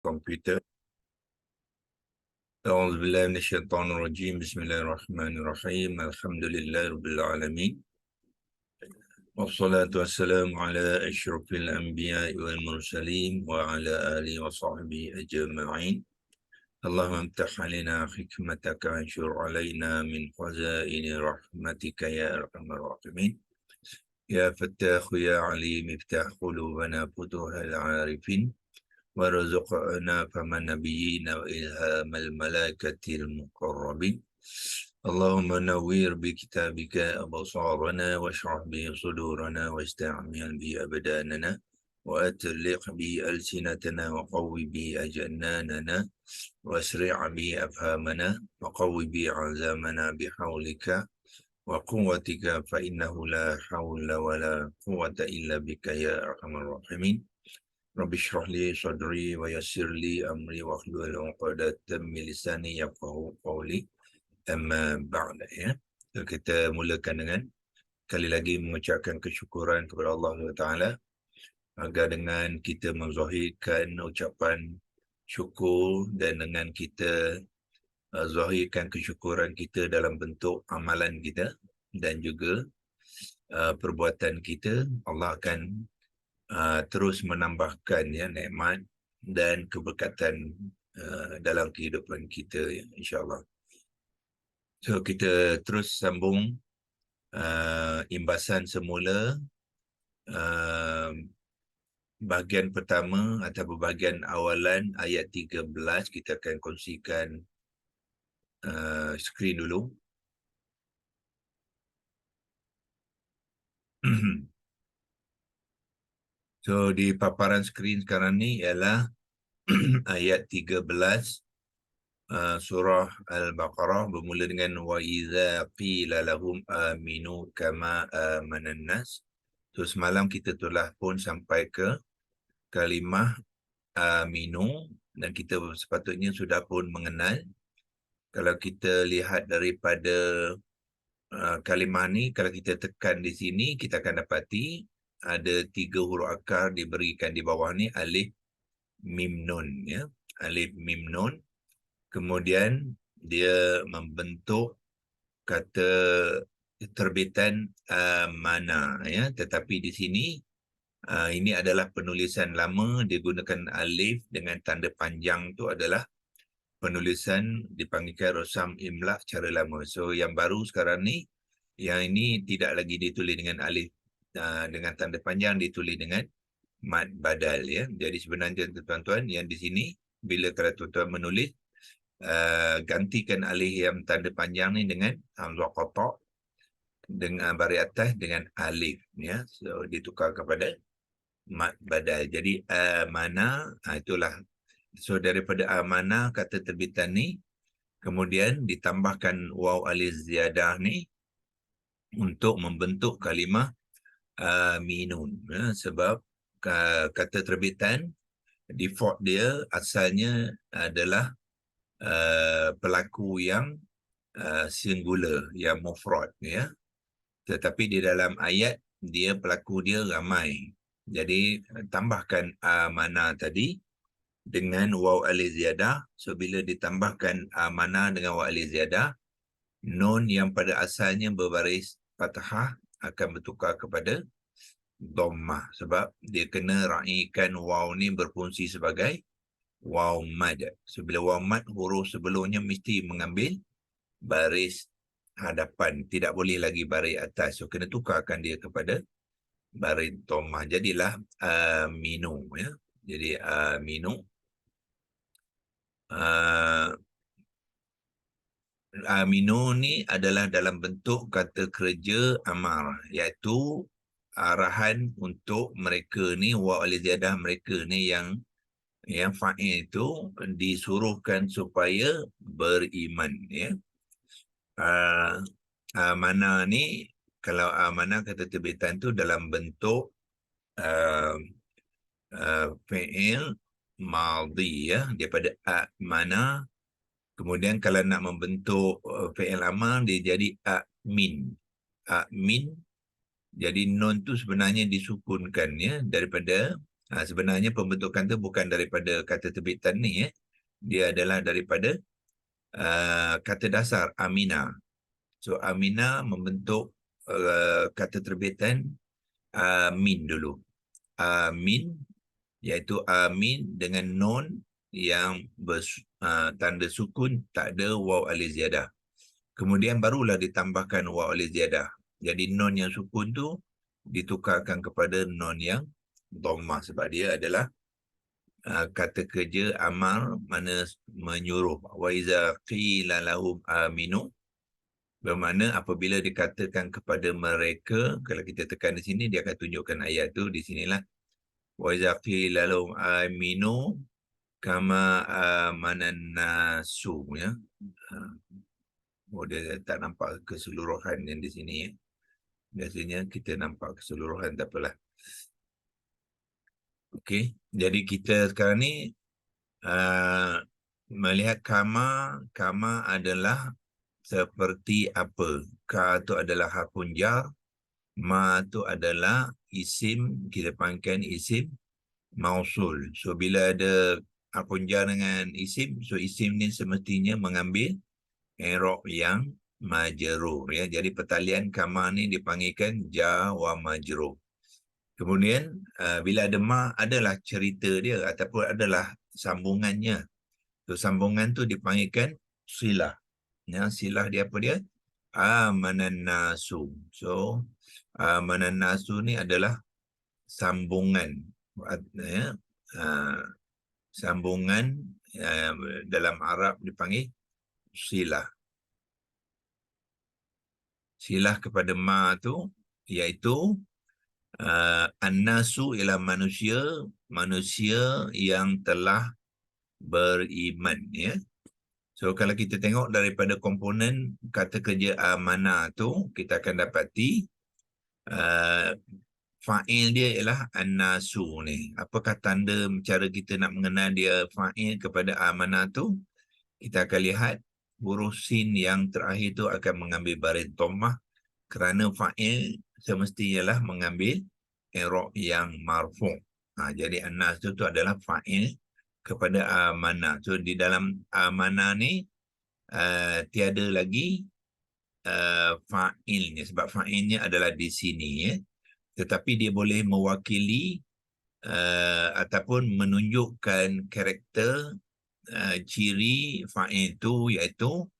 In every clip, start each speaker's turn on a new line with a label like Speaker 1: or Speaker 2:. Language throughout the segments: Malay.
Speaker 1: komputer. A'udzubillahi minasyaitonirrajim. Bismillahirrahmanirrahim. Alhamdulillahirabbil alamin. Wassalatu wassalamu ala asyrafil anbiya'i wal mursalin wa ala alihi wa sahbihi ajma'in. Allahumma amtah alaina hikmataka anshur alaina min khazaini rahmatika ya arhamar rahimin. Ya Fattah ya Alim iftah qulubana futuhal arifin. وارزقنا فهم النبيين وإلهام الملائكة المقربين. اللهم نوّر بكتابك أبصارنا واشرح به صدورنا واستعمل به أبداننا وأتلق به ألسنتنا وقوي به أجناننا واسرع به أفهامنا وقوي به عزامنا بحولك وقوتك فإنه لا حول ولا قوة إلا بك يا أرحم الراحمين. Rabbi shrah li sadri wa yassir li amri wa hlul 'uqdatam min lisani yafqahu qawli. Amma ba'd, ya. So, kita mulakan dengan kali lagi mengucapkan kesyukuran kepada Allah Taala agar dengan kita menzahirkan ucapan syukur dan dengan kita zahirkan kesyukuran kita dalam bentuk amalan kita dan juga perbuatan kita, Allah akan terus menambahkan nikmat dan keberkatan dalam kehidupan kita, ya, insya-Allah. So kita terus sambung imbasan semula bahagian pertama atau bahagian awalan ayat 13. Kita akan kongsikan skrin dulu. So di paparan skrin sekarang ni ialah ayat 13 surah Al-Baqarah, bermula dengan wa idza qila lahum aminu kama amanan nas. So semalam kita telah pun sampai ke kalimah aminu dan kita sepatutnya sudah pun mengenal. Kalau kita lihat daripada kalimah ni, kalau kita tekan di sini, kita akan dapati ada 3 huruf akar diberikan di bawah ni, alif mim nun, ya. Alif mim nun. Kemudian dia membentuk kata terbitan mana, ya. Tetapi di sini ini adalah penulisan lama, dia gunakan alif dengan tanda panjang tu adalah penulisan dipanggilkan rosam imla cara lama. So yang baru sekarang ni, yang ini tidak lagi ditulis dengan alif dengan tanda panjang, ditulis dengan mad badal, ya. Jadi sebenarnya tuan-tuan yang di sini, bila kalau tuan-tuan menulis, gantikan alif yang tanda panjang ni dengan hamzah qata dengan baris atas dengan alif, ya. So ditukar kepada mad badal. Jadi mana, itulah. So daripada mana kata terbitan ni, kemudian ditambahkan waw alif ziyadah ni untuk membentuk kalimah minun, ya. Sebab kata terbitan default dia asalnya adalah pelaku yang singular, yang mufrad, ya. Tetapi di dalam ayat dia pelaku dia ramai. Jadi tambahkan mana tadi dengan waw alif ziyadah. So bila ditambahkan mana dengan waw alif ziyadah, nun yang pada asalnya berbaris fathah akan bertukar kepada dhammah, sebab dia kena raikan waw ni berfungsi sebagai waw mad. So bila waw mad, huruf sebelumnya mesti mengambil baris hadapan, tidak boleh lagi baris atas. So kena tukarkan dia kepada baris dhammah. Jadilah minu, ya. Jadi minu. Aminu ni adalah dalam bentuk kata kerja amar, iaitu arahan untuk mereka ni, wa aliziyadah mereka ni yang fa'il itu disuruhkan supaya beriman, ya. Mana ni, kalau mana kata terbitan tu dalam bentuk fi'il madhi, ya, daripada mana. Kemudian kalau nak membentuk fi'il amar, dia jadi amin. Amin. Jadi nun tu sebenarnya disukunkan, ya, daripada Sebenarnya pembentukan tu bukan daripada kata terbitan ni. Dia adalah daripada kata dasar amina. So amina membentuk kata terbitan min dulu. Min, iaitu amin dengan nun yang tanda sukun, tak ada waw alif ziyadah. Kemudian barulah ditambahkan waw alif ziyadah. Jadi nun yang sukun tu ditukarkan kepada nun yang dhammah sebab dia adalah kata kerja amar, mana menyuruh. Wa iza qila lahum aminu, bermakna apabila dikatakan kepada mereka, kalau kita tekan di sini dia akan tunjukkan ayat tu di sinilah. Wa iza qila lahum aminu kama amanan nasu, ya. Dia tak nampak keseluruhan yang di sini, ya. Biasanya kita nampak keseluruhan, tak apalah. Okey, jadi kita sekarang ni melihat kama adalah seperti apa. Ka tu adalah harfun jar, ma tu adalah isim, kita panggilkan isim mausul. So bila ada harfun jar dengan isim, so isim ni semestinya mengambil i'rab yang majrur, ya. Jadi pertalian kama ni dipanggilkan jar wa majrur. Kemudian bila ada ma, adalah cerita dia ataupun adalah sambungannya. So sambungan tu dipanggilkan silah. Ya, silah dia apa dia? Amanan nasu. So amanan nasu ni adalah sambungan. Ya, sambungan dalam Arab dipanggil silah. Silah kepada ma tu iaitu an-nasu ialah manusia, manusia yang telah beriman, ya. So kalau kita tengok daripada komponen kata kerja amana tu, kita akan dapati fa'il dia ialah an-nasu ni. Apakah tanda cara kita nak mengenal dia fa'il kepada amana tu? Kita akan lihat huruf sin yang terakhir tu akan mengambil baris dhammah, kerana fa'il semestinya ialah mengambil i'rab yang marfu'. Jadi an-nas tu adalah fa'il kepada amana. So di dalam amana ni tiada lagi fa'ilnya, sebab fa'ilnya adalah di sini, ya. Tetapi dia boleh mewakili ataupun menunjukkan karakter ciri fa'il itu, iaitu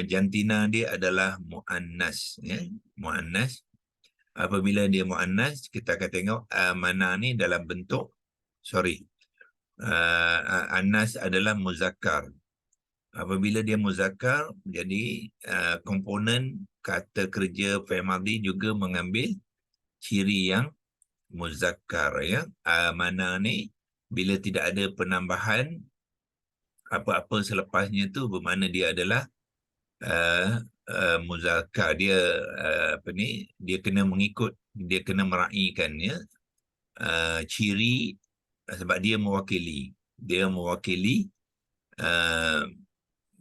Speaker 1: jantina dia adalah mu'annas, ya. Mu'annas. Apabila dia mu'annas, kita akan tengok mana ni dalam bentuk annas adalah muzakkar. Apabila dia muzakkar, jadi komponen kata kerja fi'il madhi juga mengambil ciri yang muzakkar, ya. Mana ni bila tidak ada penambahan apa-apa selepasnya tu, bermakna dia adalah muzakkar. Dia dia kena mengikut, dia kena meraihkan, ya, ciri, sebab dia mewakili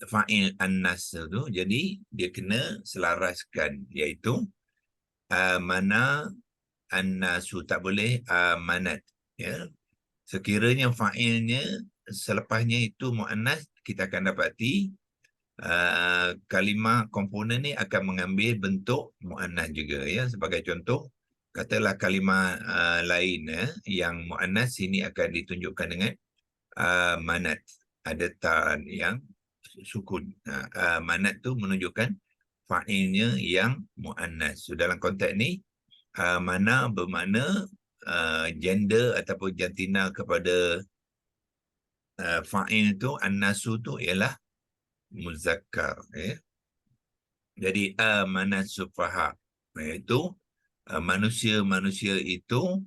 Speaker 1: fa'il an-nas tu. Jadi dia kena selaraskan, iaitu mana an-nasu, tak boleh amanat, ya. Sekiranya fa'ilnya selepasnya itu mu'annas, kita akan dapati kalimah komponen ni akan mengambil bentuk mu'annas juga, ya. Sebagai contoh, katalah kalimah lain, yang mu'annas sini akan ditunjukkan dengan manat, ada ta yang sukun. Manat tu menunjukkan fa'ilnya yang mu'annas. So dalam konteks ni mana bermakna gender ataupun jantina kepada fa'il tu, an-nasu tu ialah muzakkar, ya. Jadi amanas sufaha, iaitu manusia-manusia itu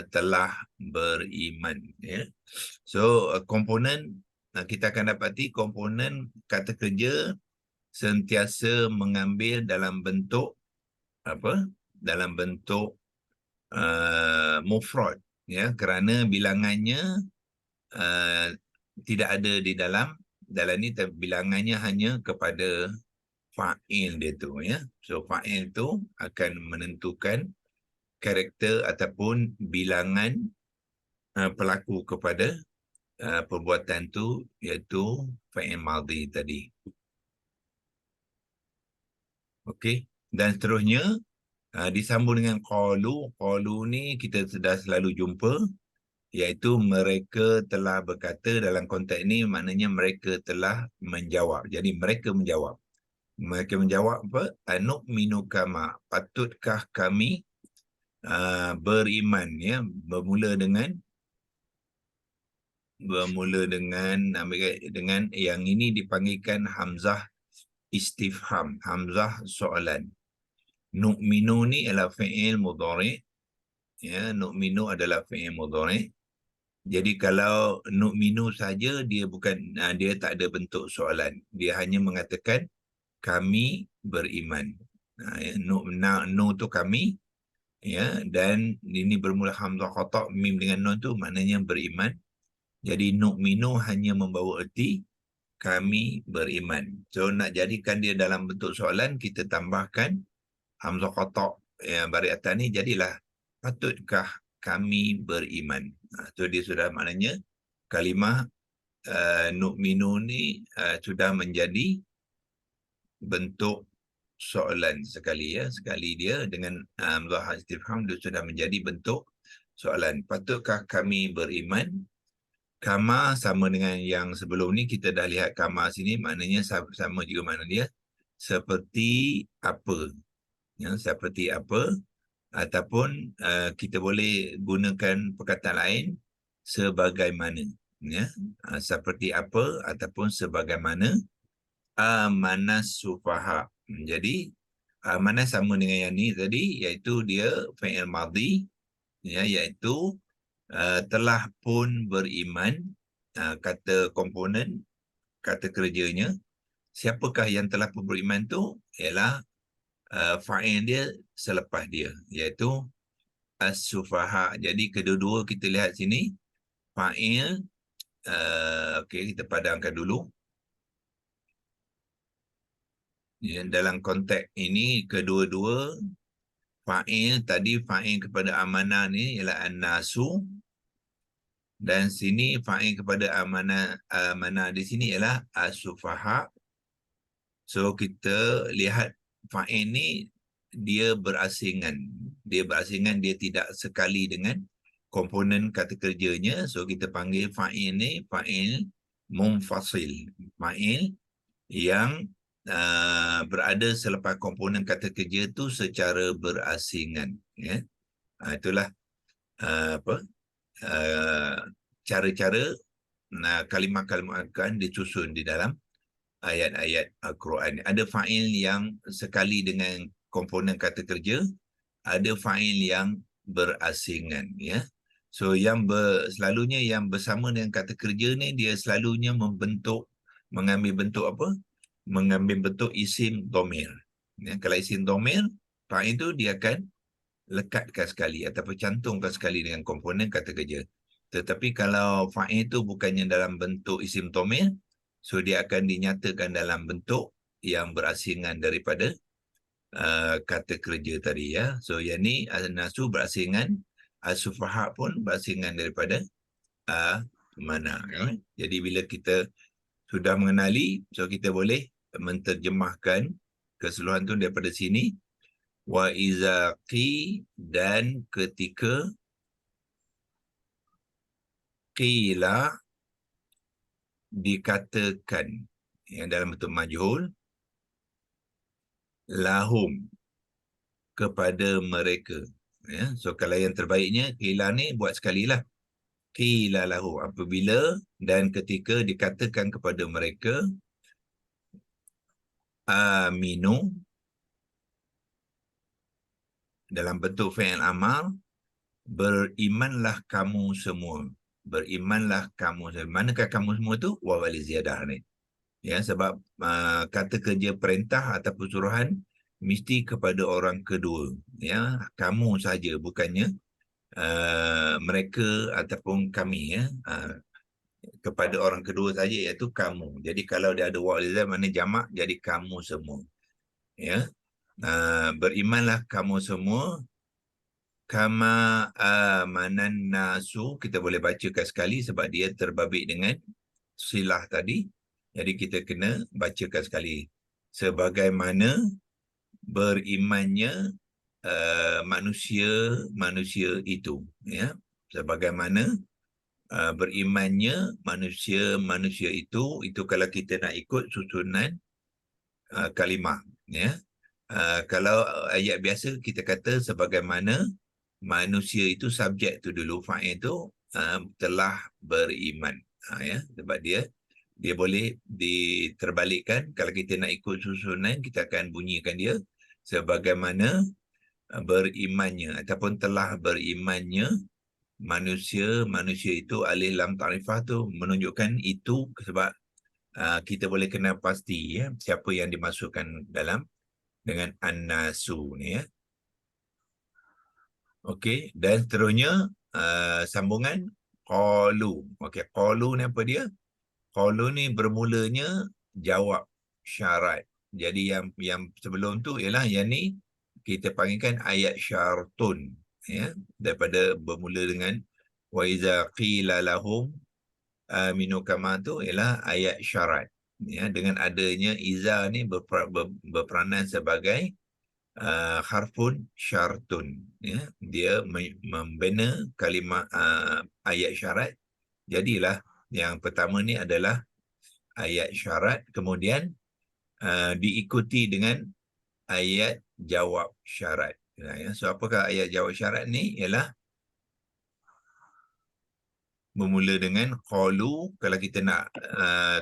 Speaker 1: telah beriman, ya. So komponen kita akan dapati komponen kata kerja sentiasa mengambil dalam bentuk dalam bentuk mufrad, ya, kerana bilangannya tidak ada di dalam ni, bilangannya hanya kepada fa'il dia tu, ya. So fa'il tu akan menentukan karakter ataupun bilangan pelaku kepada perbuatan tu, iaitu fa'il madhi tadi. Okey, dan seterusnya disambung dengan qalu. Qalu ni kita sudah selalu jumpa, iaitu mereka telah berkata. Dalam konteks ini maknanya mereka telah menjawab. Jadi mereka menjawab. Mereka menjawab apa? Anu'minu kama, patutkah kami beriman, ya, bermula dengan yang ini dipanggilkan hamzah istifham, hamzah soalan. Nu'minu ni adalah fi'il mudhari', ya, nu'minu adalah fi'il mudhari'. Jadi kalau nu'minu saja, dia bukan, dia tak ada bentuk soalan. Dia hanya mengatakan kami beriman. Ya, nu tu kami, ya, dan ini bermula hamzah qata', mim dengan nun tu maknanya beriman. Jadi nu'minu hanya membawa erti kami beriman. So nak jadikan dia dalam bentuk soalan, kita tambahkan hamzah qata' yang baris atas ni, jadilah patutkah kami beriman. So dia sudah maknanya kalimah nu'minu ni sudah menjadi bentuk soalan sekali, ya. Sekali dia dengan hamzah istifham, dia sudah menjadi bentuk soalan. Patutkah kami beriman? Kama sama dengan yang sebelum ni, kita dah lihat kama sini maknanya sama juga makna dia. Seperti apa. Ya, seperti apa. Ataupun kita boleh gunakan perkataan lain, sebagaimana. Ya, seperti apa ataupun sebagaimana. Amanas sufaha. Jadi amanas sama dengan yang ni tadi, iaitu dia fi'il madhi, ya, iaitu telah pun beriman. Kata komponen, kata kerjanya. Siapakah yang telah pun beriman tu? Ialah fa'il dia selepas dia, iaitu as-sufaha. Jadi kedua-dua kita lihat sini, fa'il, okey, kita padamkan dulu. Ya, dalam konteks ini kedua-dua fa'il tadi, fa'il kepada amanah ni ialah an-nasu, dan sini fa'il kepada amanah di sini ialah as-sufaha. So kita lihat fa'il ni dia berasingan. Dia berasingan, dia tidak sekali dengan komponen kata kerjanya. So kita panggil fa'il ni fa'il munfasil. Fa'il yang berada selepas komponen kata kerja tu secara berasingan, ya. Itulah cara-cara kalimah-kalimah akan disusun di dalam ayat-ayat Al-Quran. Ada fa'il yang sekali dengan komponen kata kerja, ada fa'il yang berasingan, ya. So yang selalunya yang bersama dengan kata kerja ni, dia selalunya mengambil bentuk apa? Mengambil bentuk isim dhamir. Ya, kalau isim dhamir, fa'il itu dia akan lekatkan sekali ataupun cantumkan sekali dengan komponen kata kerja. Tetapi kalau fa'il itu bukannya dalam bentuk isim dhamir, so dia akan dinyatakan dalam bentuk yang berasingan daripada kata kerja tadi, ya. So yang ni nasu berasingan, as-sufaha pun berasingan daripada mana, ya? Jadi bila kita sudah mengenali, so kita boleh menterjemahkan keseluruhan tu daripada sini. Wa iza qi, dan ketika qila dikatakan, yang dalam bentuk majhul, lahum kepada mereka, ya. So kalau yang terbaiknya qila ni buat sekali lah, qila lahu, apabila dan ketika dikatakan kepada mereka, aminu dalam bentuk fi'il amar, berimanlah kamu semua. Berimanlah kamu semua. Manakah kamu semua tu? Waw ziyadah ni. Ya, sebab kata kerja perintah ataupun suruhan mesti kepada orang kedua. Ya, kamu saja, bukannya mereka ataupun kami, ya. Kepada orang kedua saja, iaitu kamu. Jadi kalau dia ada waw ziyadah, maknanya jamak, jadi kamu semua. Ya. Berimanlah kamu semua kama amanan nasu, kita boleh bacakan sekali sebab dia terbabit dengan silah tadi. Jadi kita kena bacakan sekali. Sebagaimana berimannya manusia itu, ya. Sebagaimana berimannya manusia itu kalau kita nak ikut susunan kalimah, ya. Kalau ayat biasa kita kata sebagaimana manusia itu, subjek tu dulu, fa'il tu telah beriman, ya. Sebab dia boleh diterbalikkan. Kalau kita nak ikut susunan, kita akan bunyikan dia sebagaimana berimannya ataupun telah berimannya manusia itu, alif lam ta'rifah tu menunjukkan itu, sebab kita boleh kenal pasti, ya, siapa yang dimasukkan dalam dengan an-nasu ni, ya. Okey, dan seterusnya sambungan qalu. Okey, qalu ni apa dia? Qalu ni bermulanya jawab syarat. Jadi yang sebelum tu ialah yang ni kita panggilkan ayat syartun, ya, daripada bermula dengan wa iza qila lahum aminu kama tu ialah ayat syarat, ya. Dengan adanya iza ni berperanan sebagai harfun syartun, ya. Dia membina kalimah ayat syarat. Jadilah yang pertama ni adalah ayat syarat, kemudian diikuti dengan ayat jawab syarat, ya. So apakah ayat jawab syarat ni? Ialah bermula dengan qalu. Kalau kita nak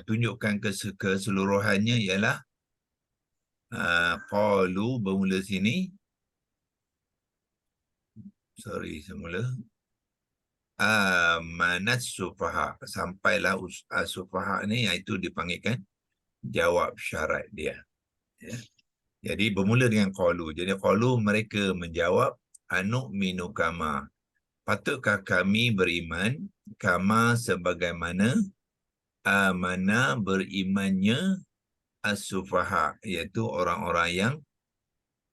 Speaker 1: tunjukkan keseluruhannya ialah qalu bermula sini, semula amanat sufaha, sampailah sufaha ni, iaitu dipanggilkan jawab syarat dia, ya. Jadi bermula dengan qalu. Jadi qalu, mereka menjawab, anu'minu kama, patutkah kami beriman, kama sebagaimana, amana berimannya, as-sufaha, iaitu orang-orang yang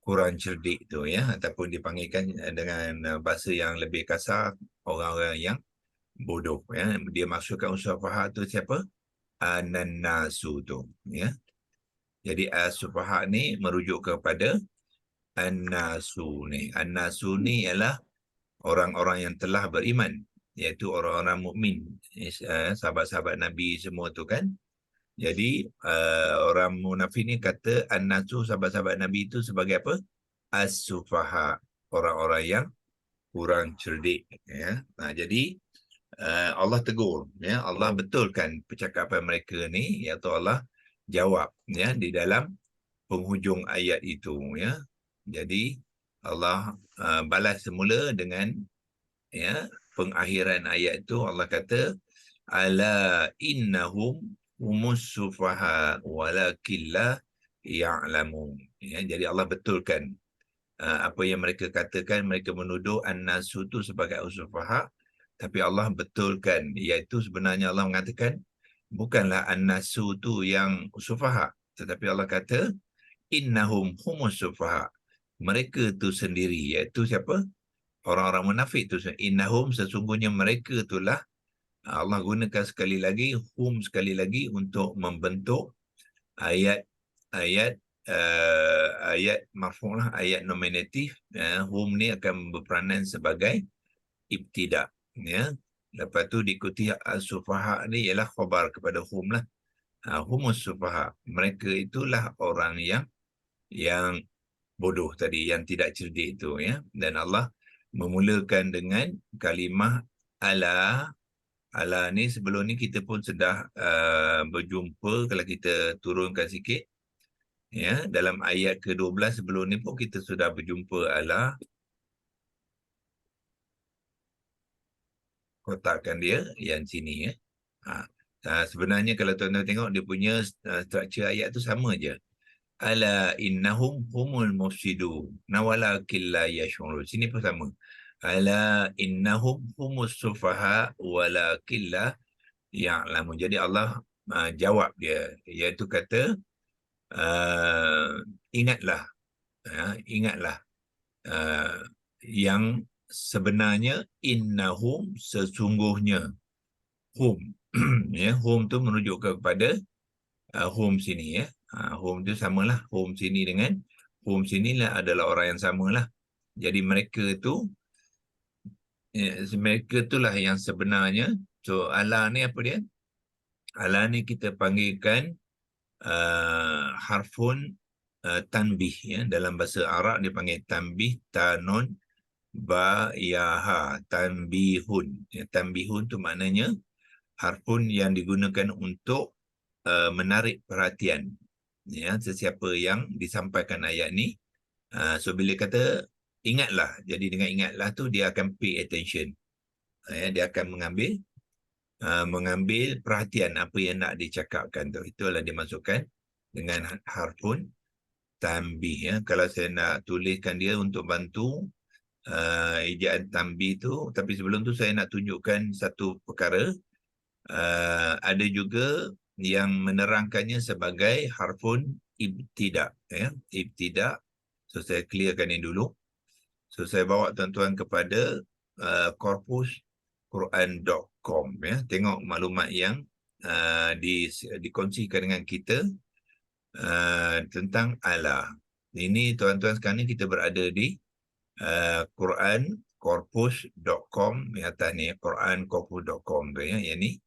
Speaker 1: kurang cerdik tu, ya, ataupun dipanggilkan dengan bahasa yang lebih kasar, orang-orang yang bodoh, ya. Dia maksudkan sufaha tu siapa? An-nasu tu, ya. Jadi as-sufaha ni merujuk kepada an-nasu ni. An-nasu ni ialah orang-orang yang telah beriman, iaitu orang-orang mukmin, sahabat-sahabat Nabi semua tu kan. Jadi orang munafik ni kata an-nasu, sahabat-sahabat Nabi itu, sebagai apa? As-sufaha, orang-orang yang kurang cerdik, ya. Jadi Allah tegur, ya. Allah betulkan percakapan mereka ni, iaitu Allah jawab, ya, di dalam penghujung ayat itu, ya. Jadi Allah balas semula dengan, ya, pengakhiran ayat itu. Allah kata ala innahum humus sufaha walakin la ya'lamun, ya. Jadi Allah betulkan apa yang mereka katakan. Mereka menuduh an-nasu tu sebagai sufaha, tapi Allah betulkan, iaitu sebenarnya Allah mengatakan bukanlah an-nasu tu yang sufaha, tetapi Allah kata innahum humus sufaha, mereka tu sendiri, iaitu siapa? Orang-orang munafik tu. Innahum, sesungguhnya mereka itulah. Allah gunakan sekali lagi, hum sekali lagi, untuk membentuk ayat ayat marfu'lah, ayat nominatif. Hum ni akan berperanan sebagai ibtida', ya. Lepas tu diikuti as-sufaha ni ialah khabar kepada hum lah. Humus sufaha, mereka itulah orang yang bodoh tadi, yang tidak cerdik itu, ya. Dan Allah memulakan dengan kalimah ala. Ala ni sebelum ni kita pun sudah berjumpa. Kalau kita turunkan sikit, ya, dalam ayat ke-12 sebelum ni pun kita sudah berjumpa ala. Kotakkan dia yang sini, ya. Sebenarnya kalau tuan-tuan tengok dia punya struktur ayat tu sama je. Ala innahum humul mufsidun walakin la yash'urun. Sini pun sama. Ala innahum humus sufaha walakin la ya'lamun. Jadi Allah jawab dia, iaitu kata ingatlah, ingatlah yang sebenarnya, innahum, sesungguhnya, hum. Ya, hum tu merujuk kepada home sini, ya. Home tu samalah, home sini dengan home sini lah adalah orang yang samalah. Jadi mereka tu, mereka itulah yang sebenarnya. So ala ni apa dia? Ala ni kita panggilkan harfun tanbih, ya. Dalam bahasa Arab dia panggil tanbih, tanun ba ya ha, tanbihun, ya. Tanbihun tu maknanya harfun yang digunakan untuk menarik perhatian, ya, sesiapa yang disampaikan ayat ni. So bila kata ingatlah, jadi dengan ingatlah tu dia akan pay attention, ya, dia akan mengambil perhatian apa yang nak dicakapkan tu. Itulah dimasukkan dengan harfun tanbih, ya. Kalau saya nak tuliskan dia untuk bantu ejaan tanbih tu, tapi sebelum tu saya nak tunjukkan satu perkara. Ada juga yang menerangkannya sebagai harfun ibtida', ya. Ibtida'. So saya clearkan ini dulu. So saya bawa tuan-tuan kepada korpus Quran.com, ya. Tengok maklumat yang dikongsikan dengan kita tentang ala. Ini tuan-tuan, sekarang ni kita berada di Qurancorpus.com, di atas ni, Qurancorpus.com tu, ya. Yang ni.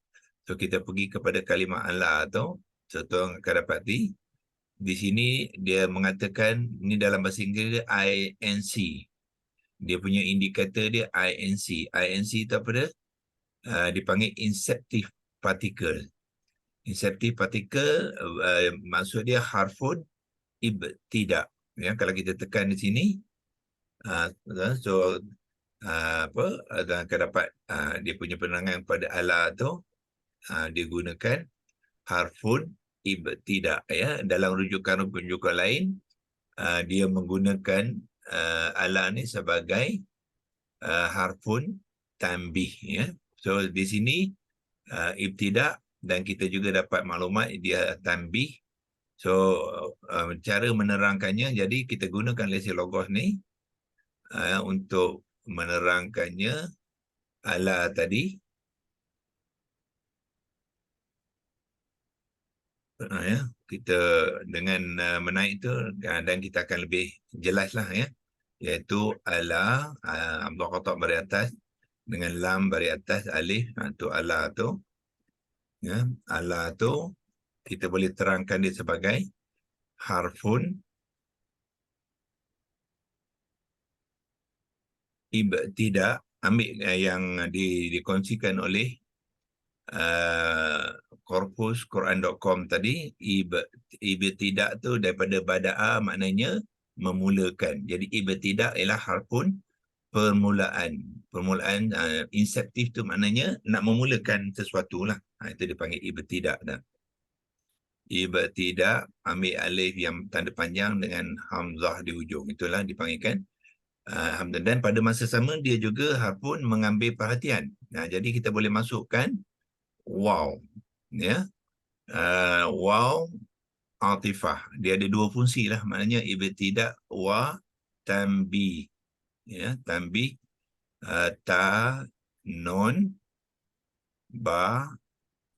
Speaker 1: So kita pergi kepada kalimah ala tu, so tuan akan dapati di sini dia mengatakan, ni dalam bahasa Inggeris dia INC. Dia punya indikator dia INC. INC tu apa dia? Dipanggil inceptive particle. Inceptive particle maksud dia harfun ibtida', ya. Kalau kita tekan di sini, so apa, akan dapat dia punya penerangan pada ala tu. Dia gunakan harfun ibtida', ya. Dalam rujukan-rujukan lain, dia menggunakan ala ni sebagai harfun tanbih, ya. So di sini ibtida', dan kita juga dapat maklumat dia tanbih. So cara menerangkannya, jadi kita gunakan lesi logos ni untuk menerangkannya ala tadi. Ya, kita dengan menaik tu, dan kita akan lebih jelas lah, ya, iaitu ala, Abdul Khattab bari atas dengan lam bari atas, alif, tu ala tu, ya. Ala tu kita boleh terangkan dia sebagai harfun ibtida'. Ambil yang dikongsikan oleh korpus Quran.com tadi. Ibtida' tu daripada bada'a, maknanya memulakan. Jadi ibtida' ialah harfun permulaan. Permulaan, inceptif tu maknanya nak memulakan sesuatu lah. Itu dipanggil ibtida' dah. Ibtida', ambil alif yang tanda panjang dengan hamzah di hujung. Itulah dipanggilkan hamzah. Dan pada masa sama dia juga harfun mengambil perhatian. Jadi kita boleh masukkan wow, ya. Wow atifah. Dia ada dua fungsi lah. Maknanya ibtida' wa tanbih, ya. Tanbih, ta, nun, ba,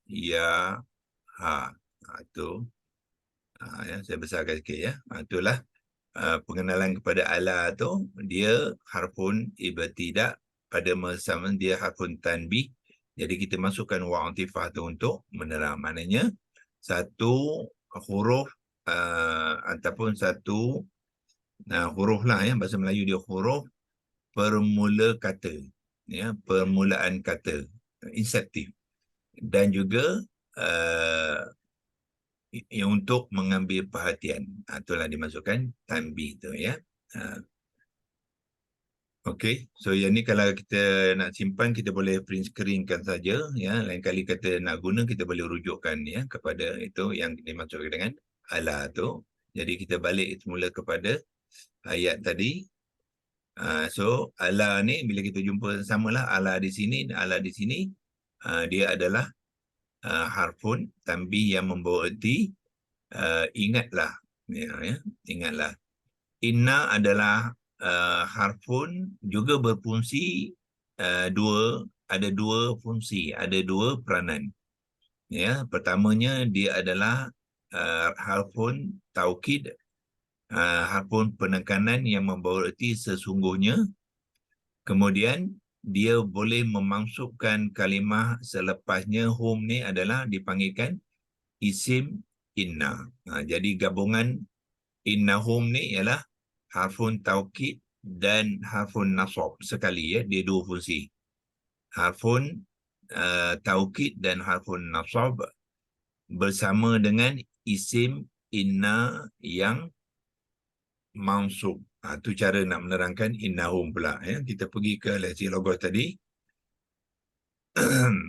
Speaker 1: ya, ha. Itu ya, saya besarkan sikit, ya. Itulah pengenalan kepada ala tu. Dia harfun ibtida', pada masa dia harfun tanbih. Jadi kita masukkan wa atifah tu untuk menerang. Maknanya satu huruf ataupun satu huruf lah, ya. Bahasa Melayu dia huruf permula kata, ya. Permulaan kata, inceptif. Dan juga yang untuk mengambil perhatian. Itulah dimasukkan tanbih tu, ya. Okey, so yang ni kalau kita nak simpan, kita boleh print screenkan saja, ya. Lain kali kata nak guna, kita boleh rujukkan, ya, kepada itu yang dimaksudkan dengan ala tu. Jadi kita balik semula kepada ayat tadi. So ala ni bila kita jumpa samalah, ala di sini, ala di sini, dia adalah harfun tanbih yang membawa erti ingatlah, ya, ya. Ingatlah. Inna adalah harfun juga berfungsi ada dua fungsi, ada dua peranan. Ya, pertamanya dia adalah harfun taukid, harfun penekanan yang membawa erti sesungguhnya. Kemudian dia boleh memasukkan kalimah selepasnya. Hum ni adalah dipanggilkan isim inna. Jadi gabungan innahum ni ialah harfun taukid dan harfun nasab sekali, ya. Dia dua fungsi. Harfun taukid dan harfun nasab bersama dengan isim inna yang mansub. Itu cara nak menerangkan innahum pula, ya. Kita pergi ke leksi logos tadi.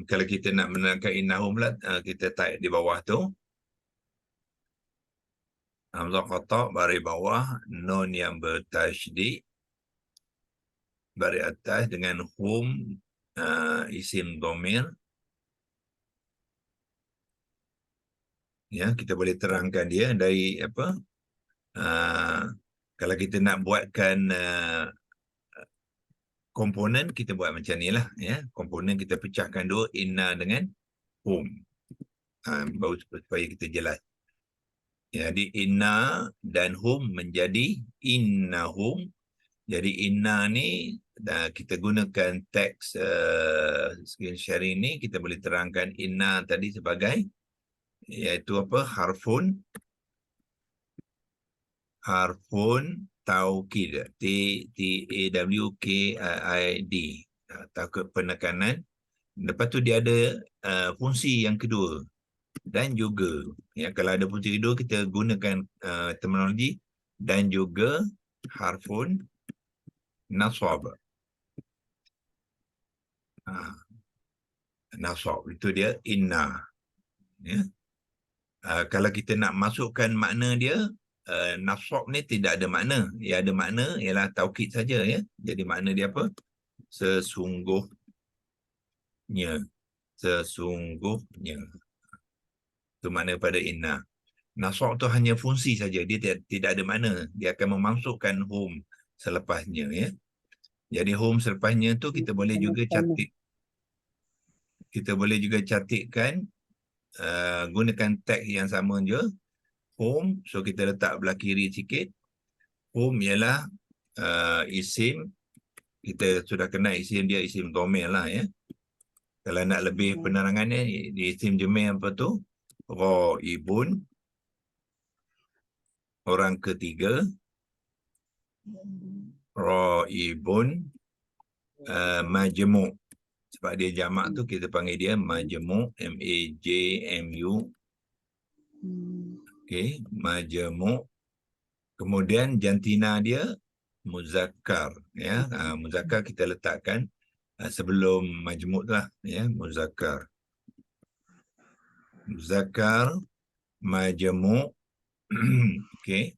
Speaker 1: Kalau kita nak menerangkan innahum pula, kita type di bawah tu. Hamzah qata' baris bawah, nun yang bertasydid baris atas dengan hum isim dhamir. Ya, kita boleh terangkan dia dari apa? Kalau kita nak buatkan komponen, kita buat macam ni lah, ya. Komponen kita pecahkan dua, inna dengan hum. Baru supaya kita jelas. Jadi inna dan hum menjadi innahum. Jadi inna ni kita gunakan teks screen sharing ni, kita boleh terangkan inna tadi sebagai iaitu apa? Harfun taukid, T-A-W-K-I-D, taukid penekanan. Lepas tu dia ada fungsi yang kedua dan juga, ya, kalau ada fungsi kedua kita gunakan terminologi dan juga harfun nasab. Nasab itu dia inna, ya. Kalau kita nak masukkan makna dia, nasab ni tidak ada makna. Yang ada makna ialah taukid saja, ya. Jadi makna dia apa? Sesungguhnya. Sesungguhnya. Itu makna pada inna. Nasab tu hanya fungsi saja, dia tidak ada makna. Dia akan memasukkan hum selepasnya, ya. Jadi hum selepasnya tu kita boleh juga catik. Kita boleh juga catikkan gunakan teks yang sama je. Hum, so kita letak belah kiri sikit. Hum ialah isim, kita sudah kenal isim dia, isim dhamir lah, ya. Kalau nak lebih penerangannya, di isim jemir apa tu? Ghaibun, orang ketiga. Ghaibun, majmu'. Sebab dia jamak tu kita panggil dia majmu', M-A-J-M-U. Okey, majmu'. Kemudian jantina dia muzakkar, ya. Muzakkar kita letakkan sebelum majmu' lah, ya, muzakkar. Muzakkar, majmu'. Okey.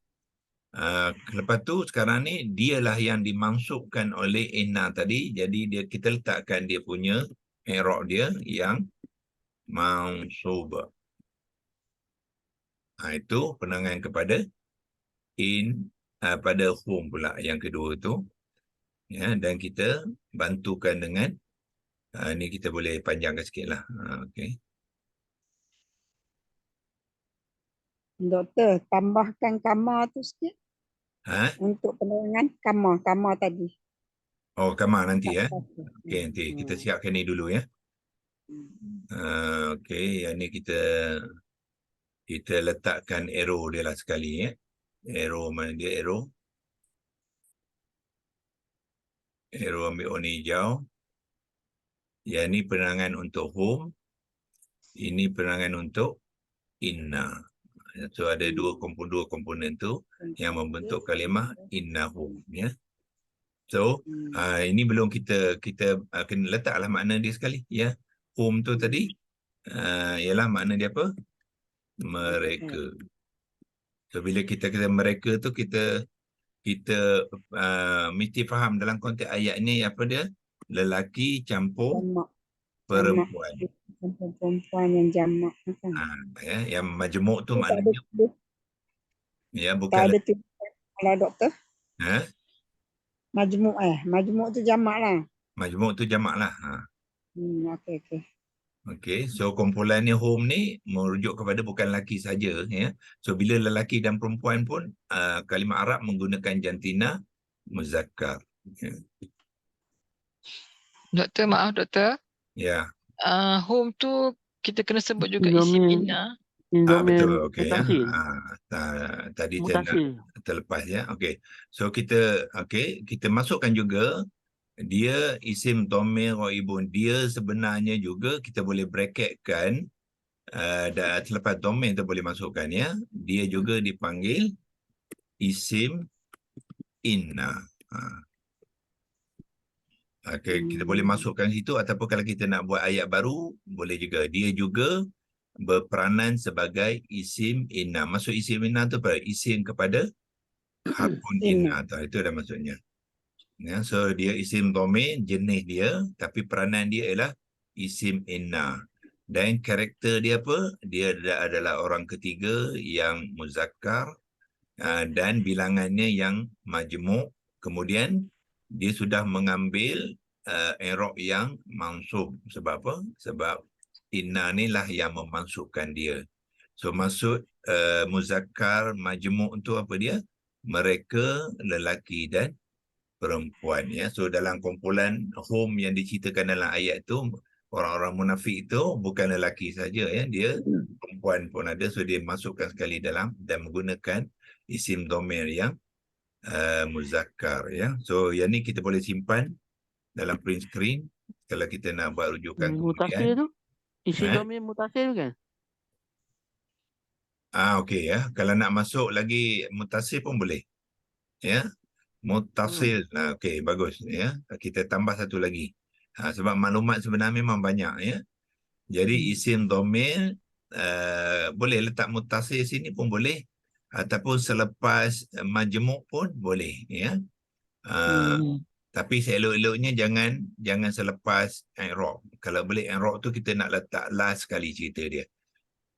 Speaker 1: Lepas tu sekarang ni dialah yang dimansubkan oleh inna tadi. Jadi kita letakkan dia punya i'rab dia yang mansub. Itu penerangan kepada pada hum pula yang kedua tu, ya. Dan kita bantukan dengan ni kita boleh panjangkan sikit lah. Okey.
Speaker 2: Doktor, tambahkan kama tu sikit untuk penerangan kama tadi.
Speaker 1: Oh, kamar nanti, ya. Okey, nanti kita siapkan ni dulu, ya. Okey, yang ni kita letakkan arrow dia lah sekali, ya. Arrow mana dia, arrow? Arrow ambil warna hijau. Yang ni penerangan untuk hum. Ini penerangan untuk inna. So ada dua komponen tu yang membentuk kalimah innahum, ya. So ini belum kita kena letaklah makna dia sekali, ya. Hum tu tadi ialah makna dia apa? Mereka. So bila kita kata mereka tu kita mesti faham dalam konteks ayat ni apa dia? Lelaki campur perempuan.
Speaker 2: Perempuan yang jamak.
Speaker 1: Ya, yang majmuk tu maknanya ya bukan
Speaker 2: tak ada tulisan kalau doktor. Majmuk tu jamak lah.
Speaker 1: Majmuk tu jamak lah.
Speaker 2: Okey okey.
Speaker 1: Okey, so kumpulan ni hum ni merujuk kepada bukan lelaki saja, ya. So bila lelaki dan perempuan pun kalimah Arab menggunakan jantina muzakkar. Ya.
Speaker 3: Doktor, maaf doktor.
Speaker 1: Ya.
Speaker 3: Home tu kita kena sebut juga isim
Speaker 4: Indomie,
Speaker 3: inna.
Speaker 1: Betul,
Speaker 4: Indomie
Speaker 1: okey ya.
Speaker 4: mutasil.
Speaker 1: Tadi
Speaker 4: Mutasil.
Speaker 1: terlepas ya. Okey. So kita masukkan juga dia isim dhamir ghaibun. Dia sebenarnya juga kita boleh bracketkan selepas dhamir kita boleh masukkan ya. Dia juga dipanggil isim inna. Okey, kita boleh masukkan situ ataupun kalau kita nak buat ayat baru boleh juga. Dia juga berperanan sebagai isim inna. Maksud isim inna tu apa? Isim kepada harfun inna tu. Itu dah maksudnya. Ya, so dia isim dhamir, jenis dia, tapi peranan dia ialah isim inna. Dan karakter dia apa? Dia adalah orang ketiga yang muzakkar dan bilangannya yang majmuk. Kemudian dia sudah mengambil i'rab yang mansub. Sebab apa? Sebab inna ni lah yang memansubkan dia. So maksud muzakkar majmuk tu apa dia? Mereka lelaki dan perempuan ya. So dalam kumpulan hum yang diceritakan dalam ayat tu, orang-orang munafik tu bukan lelaki saja ya, dia perempuan pun ada. So dia masukkan sekali dalam dan menggunakan isim dhamir yang muzakkar ya. So yang ni kita boleh simpan dalam print screen kalau kita nak buat rujukan
Speaker 4: Mutasil
Speaker 1: kemudian.
Speaker 4: tu? Isi domain mutasil kan?
Speaker 1: Okey ya. Kalau nak masuk lagi mutasil pun boleh. Ya. Muttasil. Okey, bagus ya. Kita tambah satu lagi. Sebab maklumat sebenarnya memang banyak ya. Jadi isim dhamir boleh letak muttasil sini pun boleh ataupun selepas majmuk pun boleh ya. Tapi seelok-eloknya jangan selepas i'rab. Kalau boleh i'rab tu kita nak letak last sekali cerita dia.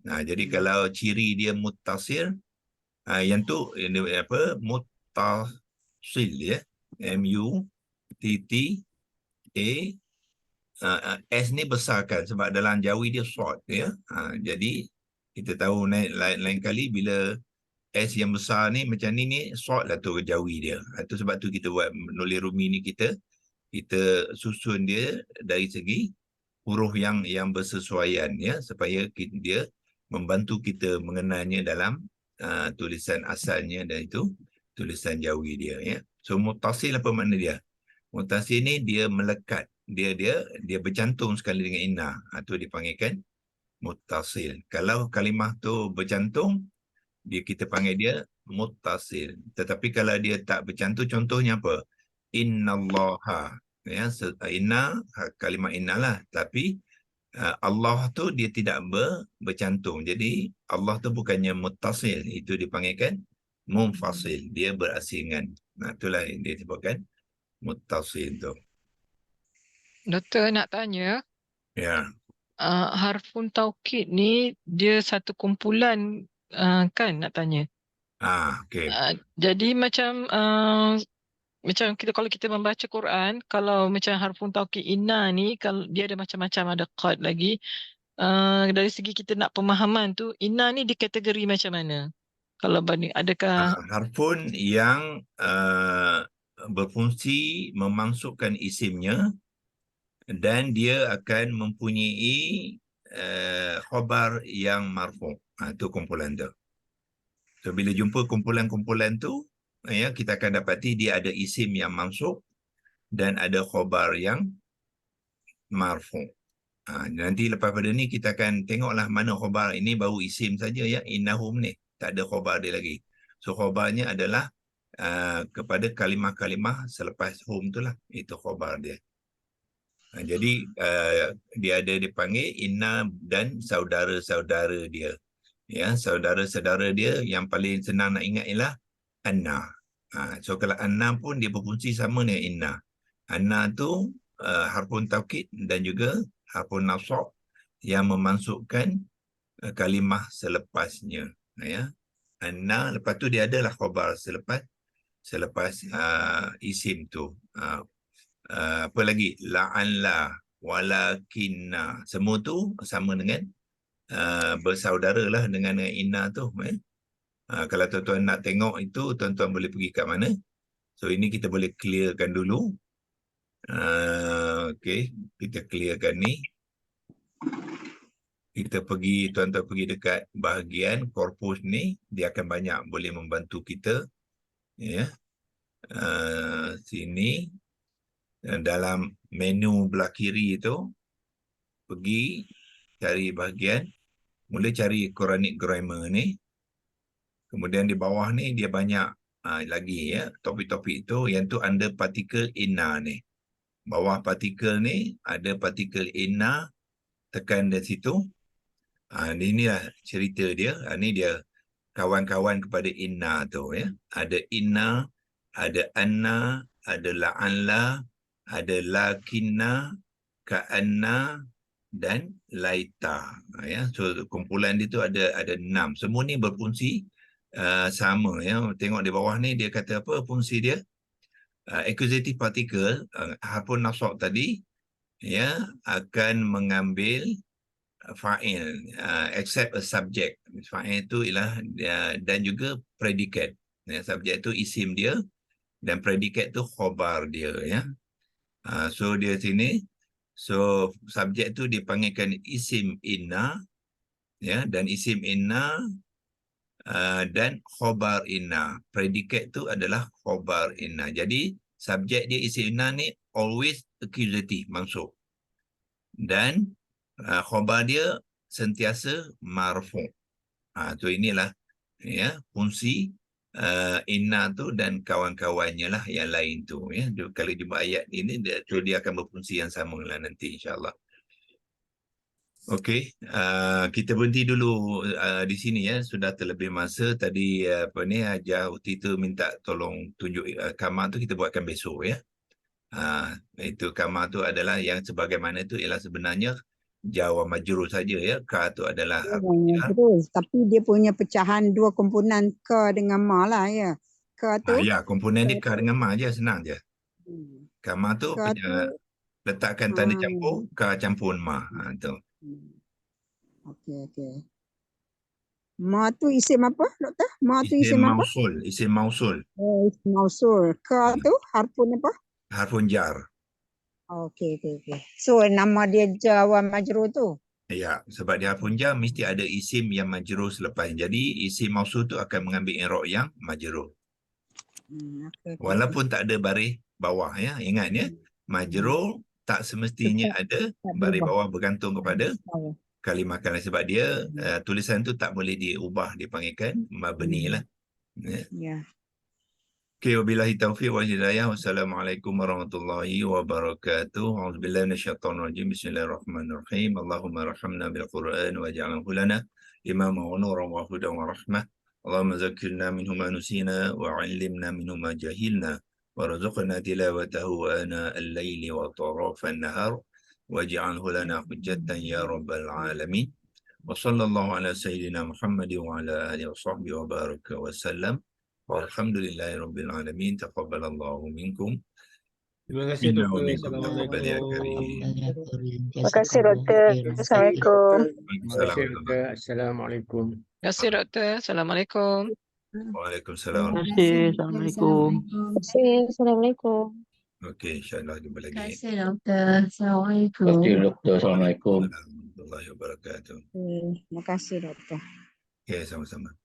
Speaker 1: Jadi kalau ciri dia muttasil yang tu apa? Muttasil ya. M-U-T-T-A S ni besarkan sebab dalam Jawi dia short ya. Jadi kita tahu lain kali bila S yang besar ni macam ni short lah tu Jawi dia. Itu sebab tu kita buat menulis rumi ni kita susun dia dari segi huruf yang bersesuaian ya supaya dia membantu kita mengenalnya dalam tulisan asalnya dan itu tulisan Jawi dia ya. So muttasil apa makna dia? Muttasil ni dia melekat, dia bercantum sekali dengan inna. Itu dipanggilkan muttasil. Kalau kalimah tu bercantum, kita panggil dia muttasil. Tetapi kalau dia tak bercantum, contohnya apa? Innallaha ya, inna kalimah inna lah, tapi Allah tu dia tidak bercantum. Jadi Allah tu bukannya muttasil, itu dipanggilkan munfasil. Dia berasingan. Itulah yang dia sebutkan muttasil tu.
Speaker 3: Doktor nak tanya,
Speaker 1: Ya.
Speaker 3: harfun taukid ni dia satu kumpulan kan nak tanya.
Speaker 1: Okey.
Speaker 3: Jadi macam kita kalau kita membaca Quran, kalau macam harfun taukid inna ni, kalau dia ada macam-macam, ada qad lagi. Dari segi kita nak pemahaman tu, inna ni di kategori macam mana? Kalau banding, adakah
Speaker 1: harfun yang berfungsi memansubkan isimnya dan dia akan mempunyai khabar yang marfu'. Itu kumpulan tu. So bila jumpa kumpulan-kumpulan tu ya, kita akan dapati dia ada isim yang mansub dan ada khabar yang marfu'. Nanti lepas pada ni kita akan tengoklah mana khabar. Ini baru isim saja ya, innahum ni. Tak ada khabar dia lagi. So khabarnya adalah kepada kalimah-kalimah selepas hum tu lah. Itu khabar dia. Jadi dia ada dipanggil inna dan saudara-saudara dia. Ya, saudara-saudara dia yang paling senang nak ingat ialah anna. So kalau anna pun dia berfungsi sama dengan inna. Anna tu harfun taukid dan juga harfun nasab yang memansubkan kalimah selepasnya ya. Anna, lepas tu dia adalah khabar selepas isim tu. Apa lagi? La'alla, walakinna. Semua tu sama dengan bersaudara lah dengan inna tu. Kalau tuan-tuan nak tengok itu, tuan-tuan boleh pergi kat mana? So ini kita boleh clearkan dulu. Okey, kita clearkan ni. Kita pergi, tuan-tuan pergi dekat bahagian korpus ni, dia akan banyak boleh membantu kita. Ya. Sini dalam menu belah kiri tu, pergi cari bahagian, mula cari Quranic grammar ni. Kemudian di bawah ni dia banyak lagi ya, topik-topik tu, yang tu under partikel inna ni. Bawah partikel ni ada partikel inna, tekan dari situ. Inilah cerita dia. Ini dia kawan-kawan kepada inna tu ya. Ada inna, ada anna, ada la'alla, ada lakinna, ka'anna dan laita. Ya, so kumpulan dia tu ada 6. Semua ni berfungsi sama ya. Tengok di bawah ni dia kata apa fungsi dia? Accusative particle, harfun nasab tadi ya akan mengambil fa'il, except a subject. Fa'il itu ialah dan juga predikat. Subjek itu isim dia dan predikat tu khabar dia ya. So dia sini, so subjek tu dipanggilkan isim inna ya, dan isim inna dan khabar inna. Predikat tu adalah khabar inna. Jadi subjek dia isim inna ni always accusative, mansub. Dan khabar dia sentiasa marfu'. So inilah ya fungsi inna tu dan kawan-kawannya lah yang lain tu ya. Kalau jumpa ayat ini dia akan berfungsi yang sama lah nanti insya-Allah. Okey, kita berhenti dulu di sini ya. Sudah terlebih masa. Tadi Hajar Uti tu minta tolong tunjuk kamar tu, kita buatkan besok ya. Itu kamar tu adalah yang sebagaimana tu ialah sebenarnya Jawa majrur saja ya. Ka tu adalah
Speaker 2: terus, tapi dia punya pecahan dua komponen ka dengan ma lah ya. Ka tu
Speaker 1: ya, komponen dia ka dengan ma je, senang je. Kamar tu
Speaker 2: ka tu
Speaker 1: letakkan tanda campur, ka campur ma. Tu.
Speaker 2: Okey. Ma tu isim apa, Doktor? Ma tu
Speaker 1: Isim
Speaker 2: isim apa?
Speaker 1: mausul, isim mausul.
Speaker 2: Isim mausul. Ka tu harfun apa?
Speaker 1: Harfun jar.
Speaker 2: Okey. So nama dia Jawa majrur tu.
Speaker 1: Ya, sebab dia harfun jar mesti ada isim yang majrur selepas. Jadi isim mausul tu akan mengambil i'rab yang majrur. Walaupun tak ada baris bawah ya. Ingat ya, majrur tak semestinya ada baris bawah bergantung kepada kalimah-kalimah, sebab dia tulisan tu tak boleh diubah, dipanggilkan mabni lah.
Speaker 2: Ya.
Speaker 1: Okey, wabillahi taufiq wal hidayah. Wassalamualaikum warahmatullahi wabarakatuh. A'udzubillahi minasyaitonir rajim. Bismillahirrahmanirrahim. Allahumma arhamna bil Qur'an waj'alhu lana imaman wa nuran wa hudan wa rahmah. Allahumma zakkirna minhu ma nusina wa 'allimna minhu ma jahilna warzuqna tilawatahu ana al-laili wa tarafan nahar waj'alhu lana hujjatan ya rabbal alamin. Wa sallallahu ala sayyidina Muhammad wa ala alihi wa sahbihi wa baraka wa sallam. Walhamdulillahirabbil alamin. Taqabbalallahu minkum.
Speaker 5: Terima kasih Doktor.
Speaker 2: Terima kasih Doktor. Assalamualaikum.
Speaker 5: Terima kasih Doktor. Assalamualaikum.
Speaker 3: Terima kasih Doktor. Assalamualaikum.
Speaker 1: Waalaikumsalam.
Speaker 4: Terima kasih. Assalamualaikum.
Speaker 2: Assalamualaikum.
Speaker 1: Okey, insya-Allah jumpa lagi.
Speaker 6: Terima kasih Doktor. Assalamualaikum.
Speaker 5: Terima kasih Doktor. Assalamualaikum.
Speaker 1: Warahmatullahi wabarakatuh.
Speaker 2: Terima kasih Doktor.
Speaker 1: Okey, sama-sama.